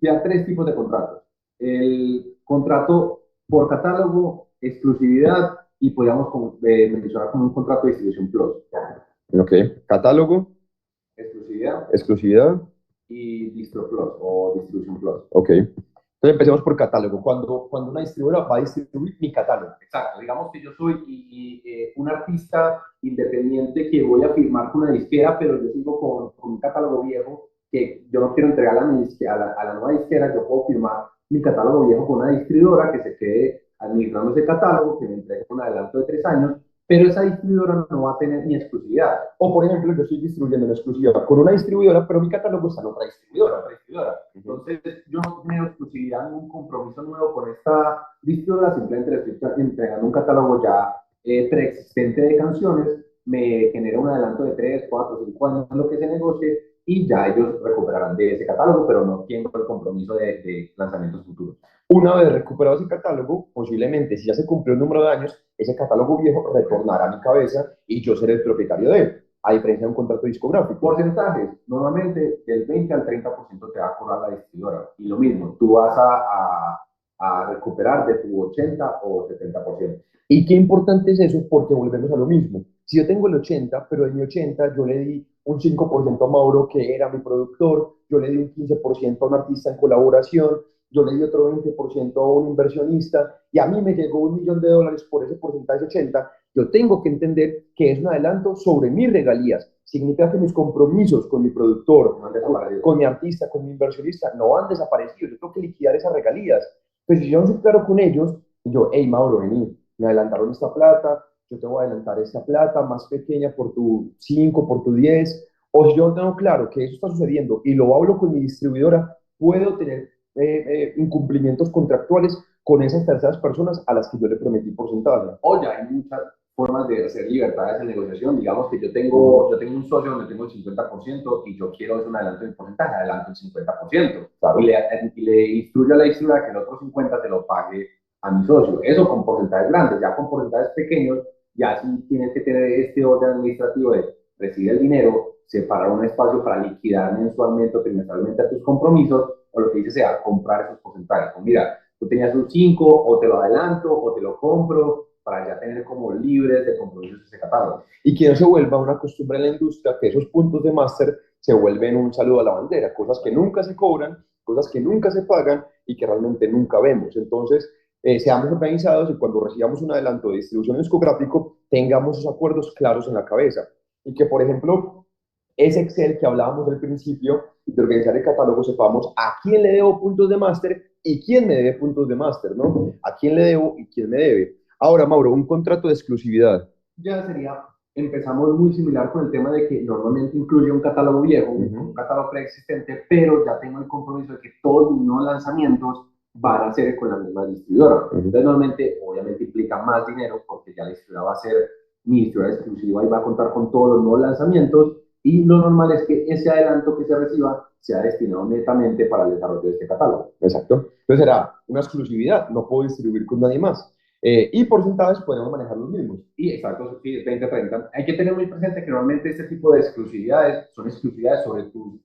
ya tres tipos de contratos. El contrato por catálogo, exclusividad y podríamos mencionar como un contrato de distribución plus. Ok, catálogo, Exclusividad exclusividad, y distro plus o distribución plus. ok. Entonces empecemos por catálogo. Cuando una distribuidora va a distribuir mi catálogo. Exacto, digamos que yo soy un artista independiente que voy a firmar con una disquera, pero yo sigo con un catálogo viejo que yo no quiero entregar a la nueva disquera. Yo puedo firmar mi catálogo viejo con una distribuidora que se quede administrando ese catálogo, que me entregue un adelanto de 3 años, pero esa distribuidora no va a tener ni exclusividad. O, por ejemplo, yo estoy distribuyendo en exclusiva con una distribuidora, pero mi catálogo está en otra distribuidora. Entonces, yo no tengo exclusividad, ningún compromiso nuevo con esta distribuidora, simplemente le estoy entregando un catálogo ya preexistente de canciones, me genera un adelanto de 3, 4, 5 años, lo que se negocie, y ya ellos recuperarán de ese catálogo, pero no tengo el compromiso de lanzamientos futuros. Una vez recuperado ese catálogo, posiblemente, si ya se cumplió el número de años, ese catálogo viejo retornará a mi cabeza y yo seré el propietario de él, a diferencia de un contrato discográfico. Porcentajes, normalmente del 20 al 30% te va a cobrar la distribuidora. Y lo mismo, tú vas a recuperar de tu 80 o 70%. Y qué importante es eso, porque volvemos a lo mismo. Si yo tengo el 80, pero de mi 80 yo le di un 5% a Mauro, que era mi productor, yo le di un 15% a un artista en colaboración, yo le di otro 20% a un inversionista, y a mí me llegó $1.000.000 por ese porcentaje de 80, yo tengo que entender que es un adelanto sobre mis regalías. Significa que mis compromisos con mi productor, No con mi artista, con mi inversionista, no han desaparecido. Yo tengo que liquidar esas regalías. Pues si yo no soy claro con ellos, yo, hey Mauro, vení, me adelantaron esta plata, yo te voy a adelantar esta plata más pequeña por tu 5, por tu 10, o si yo no tengo claro que eso está sucediendo y lo hablo con mi distribuidora, puedo tener incumplimientos contractuales con esas terceras personas a las que yo le prometí porcentaje. O ya hay muchas formas de hacer libertades en negociación. Digamos que yo tengo un socio donde tengo el 50% y yo quiero es un adelanto del porcentaje, adelanto el 50%. Claro. Y le instruyo a la distribuidora que el otro 50% se lo pague a mi socio. Eso con porcentajes grandes. Ya con porcentajes pequeños, ya sí tienes que tener este orden administrativo de recibir el dinero, separar un espacio para liquidar mensualmente o trimestralmente a tus compromisos, o lo que dice sea comprar esos porcentajes. Pues mira, tú tenías un 5, o te lo adelanto, o te lo compro, para ya tener como libres de compromisos ese catálogo. Y que no se vuelva una costumbre en la industria que esos puntos de máster se vuelven un saludo a la bandera, cosas que nunca se cobran, cosas que nunca se pagan y que realmente nunca vemos. Entonces, seamos organizados y cuando recibamos un adelanto de distribución discográfico, tengamos esos acuerdos claros en la cabeza. Y que, por ejemplo, ese Excel que hablábamos al principio, de organizar el catálogo, sepamos a quién le debo puntos de máster y quién me debe puntos de máster, ¿no? A quién le debo y quién me debe. Ahora, Mauro, un contrato de exclusividad. Ya sería, empezamos muy similar con el tema de que normalmente incluye un catálogo viejo, un catálogo preexistente, pero ya tengo el compromiso de que todos mis nuevos lanzamientos van a ser con la misma distribuidora. Entonces, normalmente, obviamente implica más dinero porque ya la distribuidora va a ser mi distribuidora exclusiva y va a contar con todos los nuevos lanzamientos. Y lo normal es que ese adelanto que se reciba sea destinado netamente para el desarrollo de este catálogo. Exacto. Entonces será una exclusividad, no puedo distribuir con nadie más. Y porcentajes podemos manejar los mismos. Y exacto, sí, 20-30. Hay que tener muy presente que normalmente este tipo de exclusividades son exclusividades sobre tus,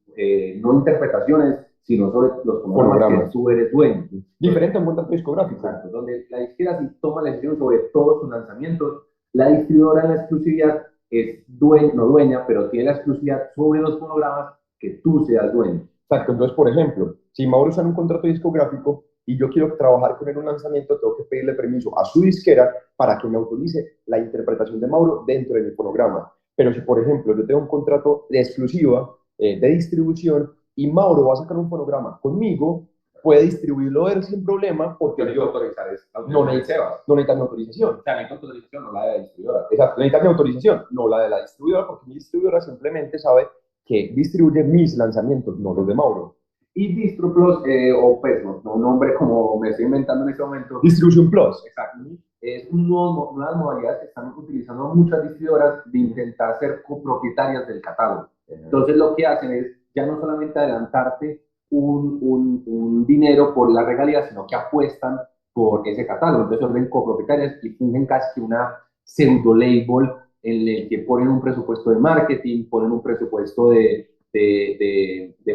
no interpretaciones, sino sobre los fonogramas que tú eres dueño. Diferente a un contrato discográfico. Exacto, donde la disquera sí toma la decisión sobre todos sus lanzamientos. La distribuidora en la exclusividad es dueña, no dueña, pero tiene la exclusividad sobre los fonogramas que tú seas dueño. Exacto, entonces, por ejemplo, si Mauro está en un contrato discográfico y yo quiero trabajar con él en un lanzamiento, tengo que pedirle permiso a su disquera para que me autorice la interpretación de Mauro dentro de mi fonograma. Pero si, por ejemplo, yo tengo un contrato de exclusiva, de distribución, y Mauro va a sacar un fonograma conmigo, puede distribuirlo él sin problema porque Tiene que autorizar no no necesita mi autorización. O sea, necesita autorización, no la de la distribuidora. Exacto, necesita mi autorización, no la de la distribuidora, porque mi distribuidora simplemente sabe que distribuye mis lanzamientos, no los de Mauro. Y DistroPlus, o pues, no un nombre como me estoy inventando en este momento. Distribution Plus. Exacto. Es unas modalidades que están utilizando muchas distribuidoras de intentar ser copropietarias del catálogo. Entonces lo que hacen es ya no solamente adelantarte un dinero por la regalía, sino que apuestan por ese catálogo. Entonces se vuelven copropietarias y fungen casi que una pseudo label en el que ponen un presupuesto de marketing, ponen un presupuesto de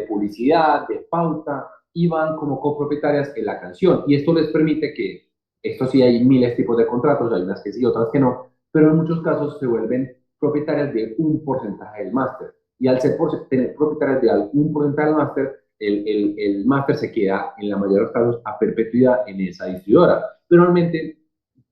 publicidad, de pauta, y van como copropietarias en la canción. Y esto les permite que, esto sí hay miles de tipos de contratos, hay unas que sí, otras que no, pero en muchos casos se vuelven propietarias de un porcentaje del máster. Y al ser tener propietarias de algún porcentaje del máster, el máster se queda en la mayoría de los casos a perpetuidad en esa distribuidora. Pero normalmente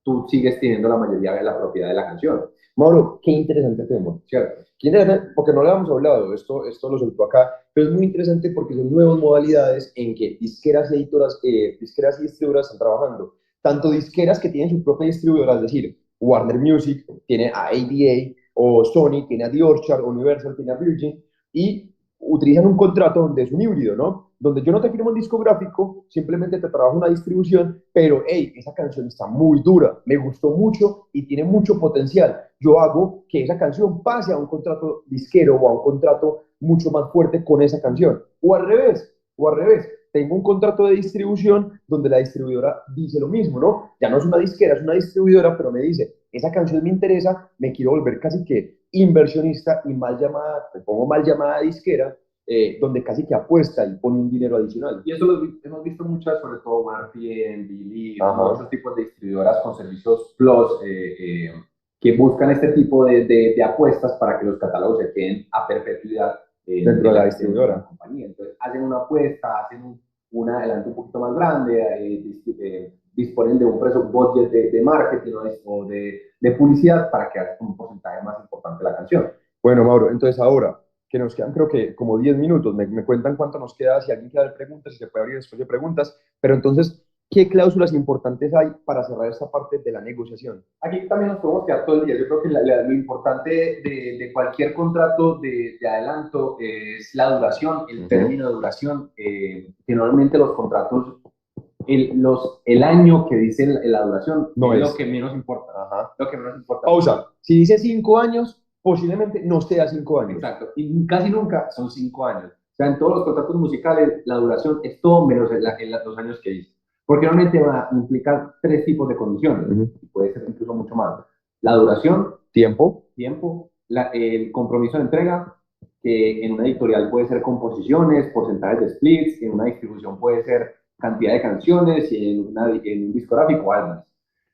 tú sigues teniendo la mayoría de la propiedad de la canción. Mauro, qué interesante tema, ¿cierto? Qué interesante, porque no lo habíamos hablado, esto lo soltó acá, pero es muy interesante porque son nuevas modalidades en que disqueras y editoras, disqueras y distribuidoras están trabajando. Tanto disqueras que tienen su propia distribuidora, es decir, Warner Music tiene a ADA, o Sony tiene a The Orchard, Universal tiene a Virgin, y utilizan un contrato donde es un híbrido, ¿no? Donde yo no te firmo un discográfico, simplemente te trabajo una distribución, pero hey, esa canción está muy dura, me gustó mucho y tiene mucho potencial. Yo hago que esa canción pase a un contrato disquero o a un contrato mucho más fuerte con esa canción. O al revés, tengo un contrato de distribución donde la distribuidora dice lo mismo, ¿no? Ya no es una disquera, es una distribuidora, pero me dice, esa canción me interesa, me quiero volver casi que inversionista y mal llamada, me pongo mal llamada disquera, donde casi que apuesta y pone un dinero adicional. Y eso lo hemos visto muchas, sobre todo Warpien, Believe, muchos tipos de distribuidoras con servicios Plus que buscan este tipo de apuestas para que los catálogos se queden a perpetuidad dentro de la distribuidora. De la compañía. Entonces hacen una apuesta, hacen un adelanto un poquito más grande, disponen de un budget de marketing o de publicidad para que hagan un porcentaje más importante de la canción. Bueno, Mauro, entonces ahora que nos quedan creo que como 10 minutos, me cuentan cuánto nos queda, si alguien quiere dar preguntas, si se puede abrir después de preguntas, pero entonces, ¿qué cláusulas importantes hay para cerrar esta parte de la negociación? Aquí también nos podemos quedar todo el día. Yo creo que lo importante de cualquier contrato de adelanto es la duración, el término de duración, que normalmente los contratos, el año que dice la duración no es lo que menos importa. Lo que menos importa. Pausa. Si dice 5 años, posiblemente no sea 5 años. Exacto. Y casi nunca son 5 años. O sea, en todos los contratos musicales, la duración es todo menos en los años que dice. Porque normalmente va a implicar 3 tipos de condiciones. Y puede ser incluso mucho más. La duración. Tiempo. El compromiso de entrega, que en una editorial puede ser composiciones, porcentajes de splits, en una distribución puede ser cantidad de canciones y en un discográfico álbumes.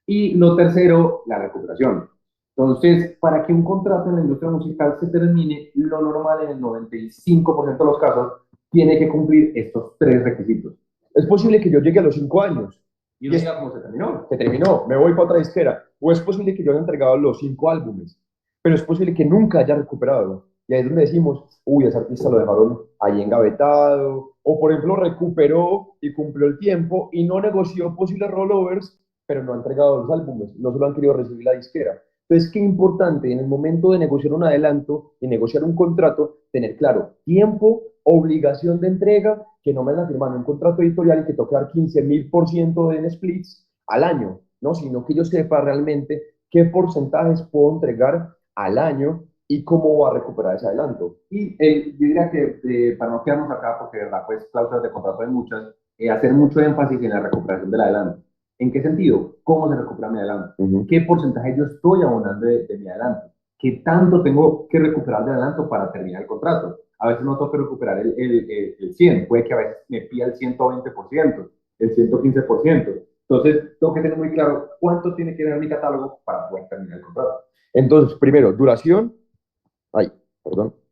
Y lo tercero, la recuperación. Entonces, para que un contrato en la industria musical se termine, lo normal en el 95% de los casos tiene que cumplir estos 3 requisitos. Es posible que yo llegue a los 5 años. Y uno diga cómo se terminó. Se terminó, me voy para otra disquera. O es posible que yo haya entregado los 5 álbumes, pero es posible que nunca haya recuperado. Y ahí es donde decimos, uy, ese artista lo dejaron ahí engavetado, o por ejemplo recuperó y cumplió el tiempo y no negoció posibles rollovers, pero no ha entregado los álbumes, no solo han querido recibir la disquera. Entonces, qué importante en el momento de negociar un adelanto y negociar un contrato, tener claro tiempo, obligación de entrega, que no me la firman en un contrato editorial y que toque dar 15.000% en splits al año, ¿no? Sino que yo sepa realmente qué porcentajes puedo entregar al año y cómo va a recuperar ese adelanto. Y yo diría que para no quedarnos acá, porque de verdad, pues cláusulas de contrato hay muchas, hacer mucho énfasis en la recuperación del adelanto. ¿En qué sentido? ¿Cómo se recupera mi adelanto? ¿Qué porcentaje yo estoy abonando de mi adelanto? ¿Qué tanto tengo que recuperar de adelanto para terminar el contrato? A veces no tengo que recuperar el 100, puede que a veces me pida el 120%, el 115%. Entonces, tengo que tener muy claro cuánto tiene que tener mi catálogo para poder terminar el contrato. Entonces, primero, duración.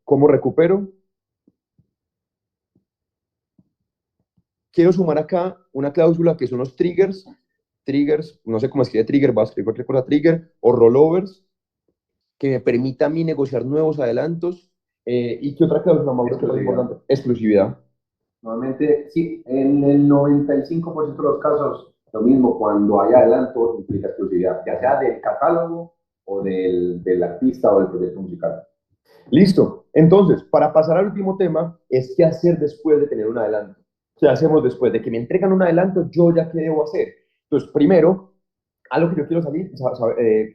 ¿Cómo recupero? Quiero sumar acá una cláusula que son los triggers, no sé cómo escribe trigger, va a escribir cualquier cosa, trigger o rollovers, que me permita a mí negociar nuevos adelantos. ¿Y qué otra cláusula, Mauro, que es importante? Exclusividad. Normalmente, sí, en el 95% de los casos, lo mismo, cuando hay adelanto, implica exclusividad, ya sea del catálogo o del artista o del proyecto musical. Listo. Entonces, para pasar al último tema, es qué hacer después de tener un adelanto. ¿Qué hacemos después de que me entregan un adelanto? Yo ya qué debo hacer. Entonces, primero, algo que yo quiero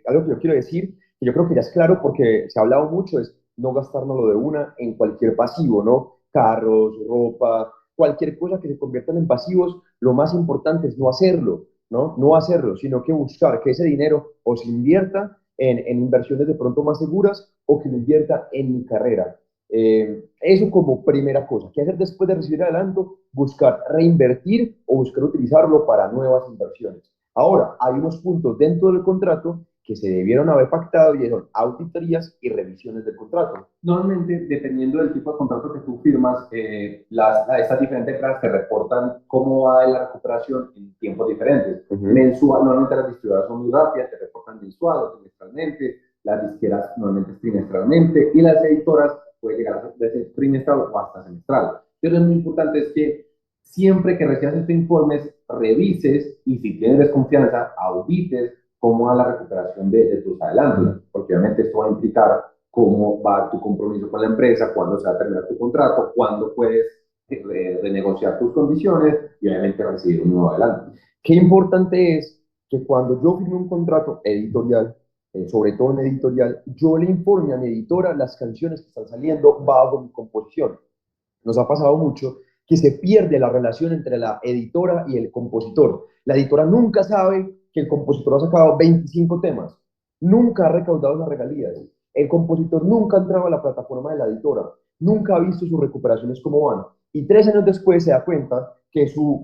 algo que yo quiero decir, que yo creo que ya es claro porque se ha hablado mucho, es no gastárnoslo de una en cualquier pasivo, ¿no? Carros, ropa, cualquier cosa que se conviertan en pasivos, lo más importante es no hacerlo, ¿no? No hacerlo, sino que buscar que ese dinero o se invierta en inversiones de pronto más seguras o que lo invierta en mi carrera. Eso como primera cosa. ¿Qué hacer después de recibir adelanto? Buscar reinvertir o buscar utilizarlo para nuevas inversiones. Ahora, hay unos puntos dentro del contrato que se debieron haber pactado y son auditorías y revisiones del contrato. Normalmente, dependiendo del tipo de contrato que tú firmas, estas diferentes empresas te reportan cómo va la recuperación en tiempos diferentes. Mensual, normalmente las distribuidoras son muy rápidas, te reportan mensual o trimestralmente, las disqueras normalmente es trimestralmente y las editoras puede llegar a ser trimestral o hasta semestral. Pero es muy importante es que siempre que recibas estos informes, revises y si tienes desconfianza, audites cómo va la recuperación de tus adelantos, porque obviamente esto va a implicar cómo va tu compromiso con la empresa, cuándo se va a terminar tu contrato, cuándo puedes renegociar tus condiciones y obviamente recibir un nuevo adelanto. Qué importante es que cuando yo firme un contrato editorial, sobre todo en editorial, yo le informe a mi editora las canciones que están saliendo bajo mi composición. Nos ha pasado mucho que se pierde la relación entre la editora y el compositor. La editora nunca sabe que el compositor ha sacado 25 temas, nunca ha recaudado esas regalías. El compositor nunca ha entrado a la plataforma de la editora, nunca ha visto sus recuperaciones cómo van. Y 3 años después se da cuenta su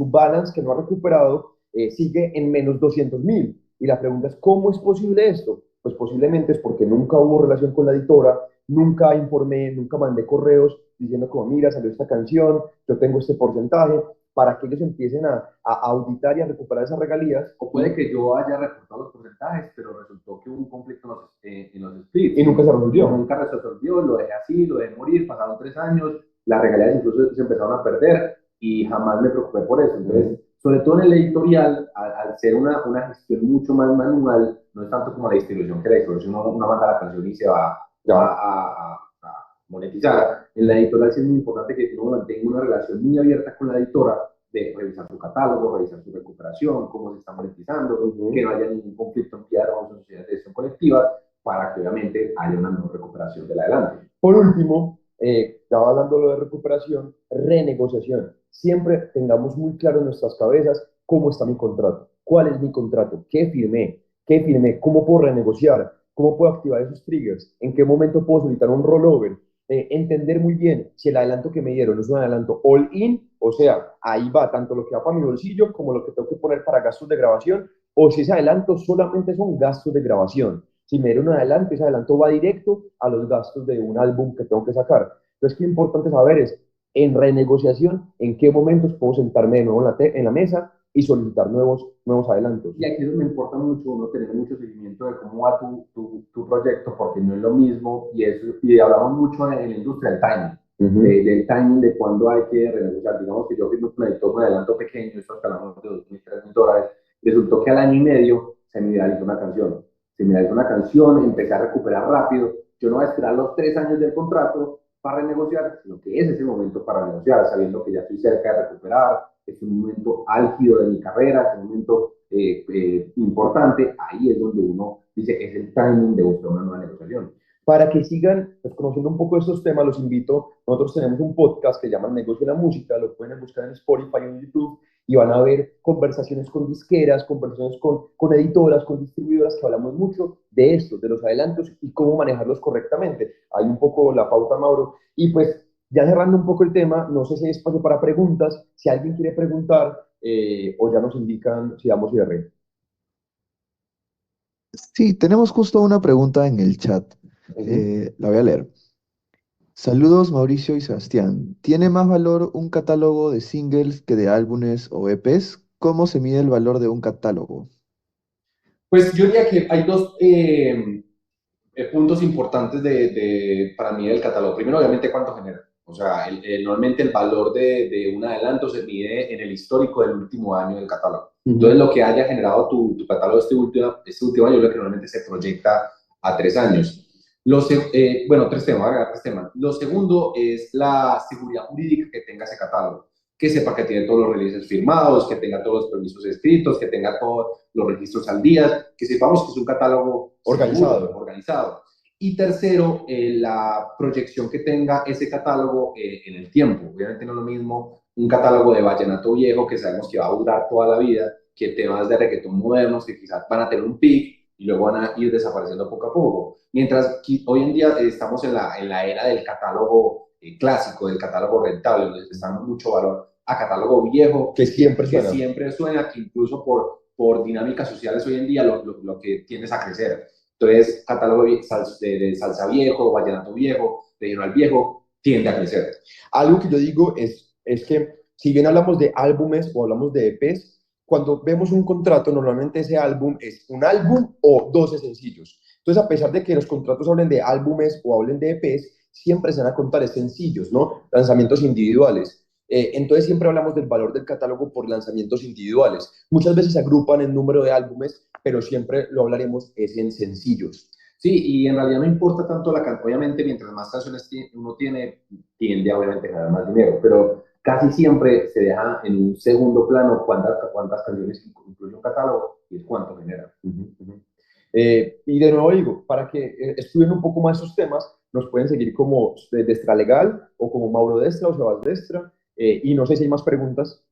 balance que no ha recuperado sigue en menos 200.000. Y la pregunta es, ¿cómo es posible esto? Pues posiblemente es porque nunca hubo relación con la editora, nunca informé, nunca mandé correos diciendo como, mira, salió esta canción, yo tengo este porcentaje, para que ellos empiecen a auditar y a recuperar esas regalías. O puede que yo haya reportado los porcentajes, pero resultó que hubo un conflicto en los splits. Y nunca se resolvió. Nunca se resolvió, lo dejé así, lo dejé morir, pasaron 3 años, las regalías incluso se empezaron a perder y jamás me preocupé por eso. Entonces, sobre todo en el editorial, al ser una gestión mucho más manual, no es tanto como la distribución, que la distribución uno manda la canción y se va a monetizar. En la editorial sí es muy importante que uno mantenga una relación muy abierta con la editora, de revisar su catálogo, revisar su recuperación, cómo se está monetizando, que no haya ningún conflicto en piedra o sociedades de gestión colectiva, para que obviamente haya una mejor recuperación del adelante. Por último, estaba hablando de recuperación, renegociación. Siempre tengamos muy claro en nuestras cabezas cómo está mi contrato, cuál es mi contrato, qué firmé, cómo puedo renegociar, cómo puedo activar esos triggers, en qué momento puedo solicitar un rollover, entender muy bien si el adelanto que me dieron es un adelanto all in, o sea, ahí va tanto lo que va para mi bolsillo como lo que tengo que poner para gastos de grabación, o si ese adelanto solamente son gastos de grabación. Si me dieron un adelanto, ese adelanto va directo a los gastos de un álbum que tengo que sacar. Entonces, qué importante saber es, en renegociación, en qué momentos puedo sentarme de nuevo en la mesa y solicitar nuevos adelantos. Y aquí me importa mucho uno tener mucho seguimiento de cómo va tu proyecto, porque no es lo mismo, y hablamos mucho en la industria del timing, del timing de cuándo hay que renegociar. Digamos que yo firmo un editor un adelanto pequeño, esto hablamos de $2,000, $3,000, resultó que al año y medio se me viralizó una canción. Se me viralizó una canción, empecé a recuperar rápido. Yo no voy a esperar los 3 años del contrato para renegociar, sino que ese es el momento para renegociar, sabiendo que ya estoy cerca de recuperar, es un momento álgido de mi carrera, es un momento importante, ahí es donde uno dice que es el timing de buscar una nueva negociación. Para que sigan pues, conociendo un poco de estos temas, los invito, nosotros tenemos un podcast que se llama Negocio de la Música, lo pueden buscar en Spotify o en YouTube, y van a ver conversaciones con disqueras, conversaciones con editoras, con distribuidoras, que hablamos mucho de esto, de los adelantos y cómo manejarlos correctamente. Hay un poco la pauta, Mauro, y pues ya cerrando un poco el tema, no sé si hay espacio para preguntas, si alguien quiere preguntar o ya nos indican si damos cierre. Sí, tenemos justo una pregunta en el chat. La voy a leer. Saludos Mauricio y Sebastián. ¿Tiene más valor un catálogo de singles que de álbumes o EPs? ¿Cómo se mide el valor de un catálogo? Pues yo diría que hay dos puntos importantes para mí del catálogo. Primero, obviamente, cuánto genera. O sea, normalmente el valor de un adelanto se mide en el histórico del último año del catálogo. Entonces, lo que haya generado tu catálogo este último año es lo que normalmente se proyecta a 3 años. Bueno, tres temas. Lo segundo es la seguridad jurídica que tenga ese catálogo. Que sepa que tiene todos los releases firmados, que tenga todos los permisos escritos, que tenga todos los registros al día, que sepamos que es un catálogo organizado. Y tercero, la proyección que tenga ese catálogo en el tiempo. Obviamente no es lo mismo un catálogo de vallenato viejo que sabemos que va a durar toda la vida, que temas de reggaetón modernos que quizás van a tener un pic y luego van a ir desapareciendo poco a poco. Mientras que hoy en día estamos en la era del catálogo clásico, del catálogo rentable, donde está dando mucho valor a catálogo viejo, que siempre suena, que incluso por dinámicas sociales hoy en día lo que tiendes a crecer. Entonces, catálogo de salsa viejo, vallenato viejo, regional viejo, tiende a crecer. Algo que yo digo es que si bien hablamos de álbumes o hablamos de EPs, cuando vemos un contrato, normalmente ese álbum es un álbum o 12 sencillos. Entonces, a pesar de que los contratos hablen de álbumes o hablen de EPs, siempre se van a contar sencillos, ¿no? Lanzamientos individuales. Entonces siempre hablamos del valor del catálogo por lanzamientos individuales. Muchas veces se agrupan el número de álbumes, pero siempre lo hablaremos es en sencillos. Sí, y en realidad no importa tanto la cantidad. Obviamente, mientras más canciones uno tiende a obviamente ganar más dinero, pero casi siempre se deja en un segundo plano cuántas canciones incluye un catálogo y es cuánto genera. Y de nuevo digo, para que estudien un poco más esos temas, nos pueden seguir como Destra Legal o como Mauro Destra o Sebas Destra. Y no sé si hay más preguntas.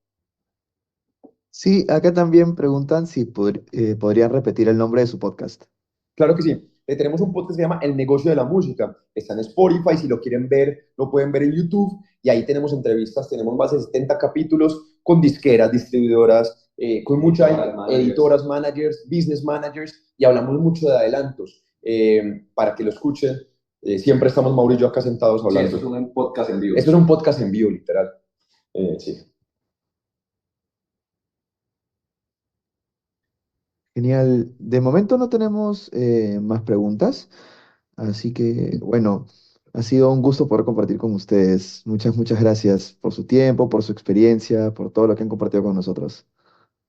Sí, acá también preguntan si podrían repetir el nombre de su podcast. Claro que sí. Tenemos un podcast que se llama El Negocio de la Música. Está en Spotify, si lo quieren ver, lo pueden ver en YouTube. Y ahí tenemos entrevistas, tenemos más de 70 capítulos con disqueras, distribuidoras, con muchas editoras, managers, business managers, y hablamos mucho de adelantos. Para que lo escuchen, siempre estamos Mauro y yo acá sentados hablando. Sí, esto es un podcast en vivo. Esto es un podcast en vivo, literal. Sí. Genial. De momento no tenemos más preguntas, así que bueno, ha sido un gusto poder compartir con ustedes. Muchas gracias por su tiempo, por su experiencia, por todo lo que han compartido con nosotros.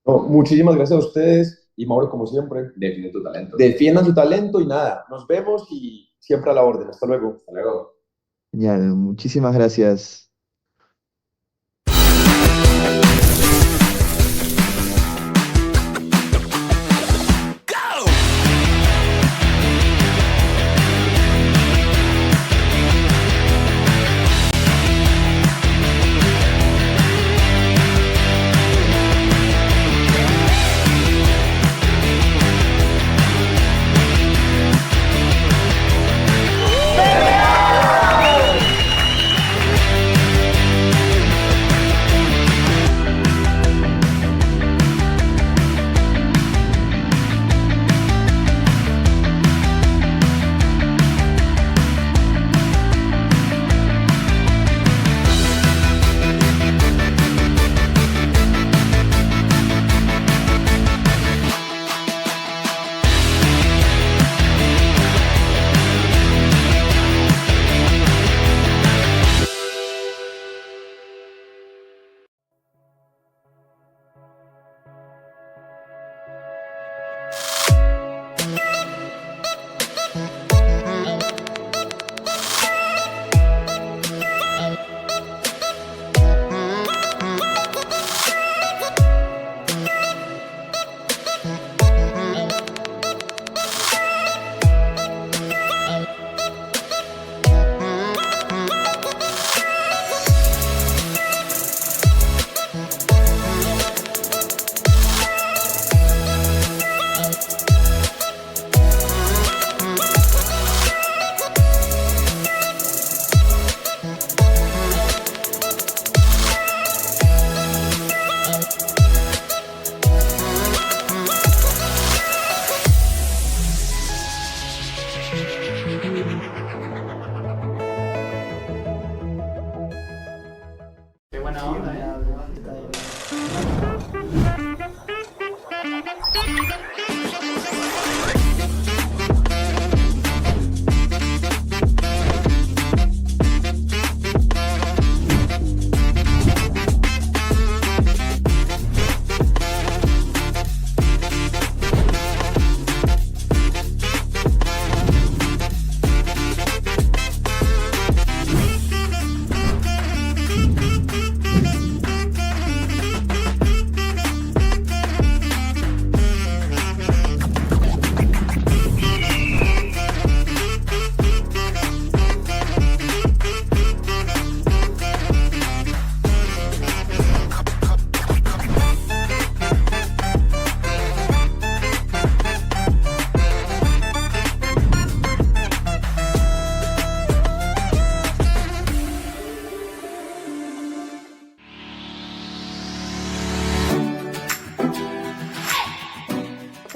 No, muchísimas gracias a ustedes y Mauro, como siempre. Defiende tu talento. Defiendan su talento y nada, nos vemos y siempre a la orden. Hasta luego. Hasta luego. Genial, muchísimas gracias.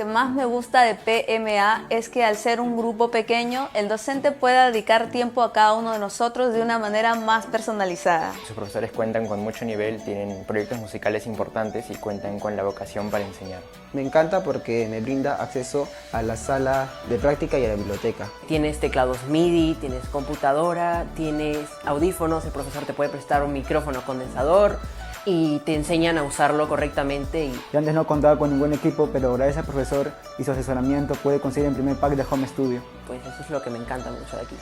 que más me gusta de PMA es que al ser un grupo pequeño, el docente pueda dedicar tiempo a cada uno de nosotros de una manera más personalizada. Sus profesores cuentan con mucho nivel, tienen proyectos musicales importantes y cuentan con la vocación para enseñar. Me encanta porque me brinda acceso a la sala de práctica y a la biblioteca. Tienes teclados MIDI, tienes computadora, tienes audífonos, el profesor te puede prestar un micrófono condensador y te enseñan a usarlo correctamente. Yo antes no contaba con ningún equipo, pero gracias al profesor y su asesoramiento pude conseguir el primer pack de Home Studio. Pues eso es lo que me encanta mucho de aquí.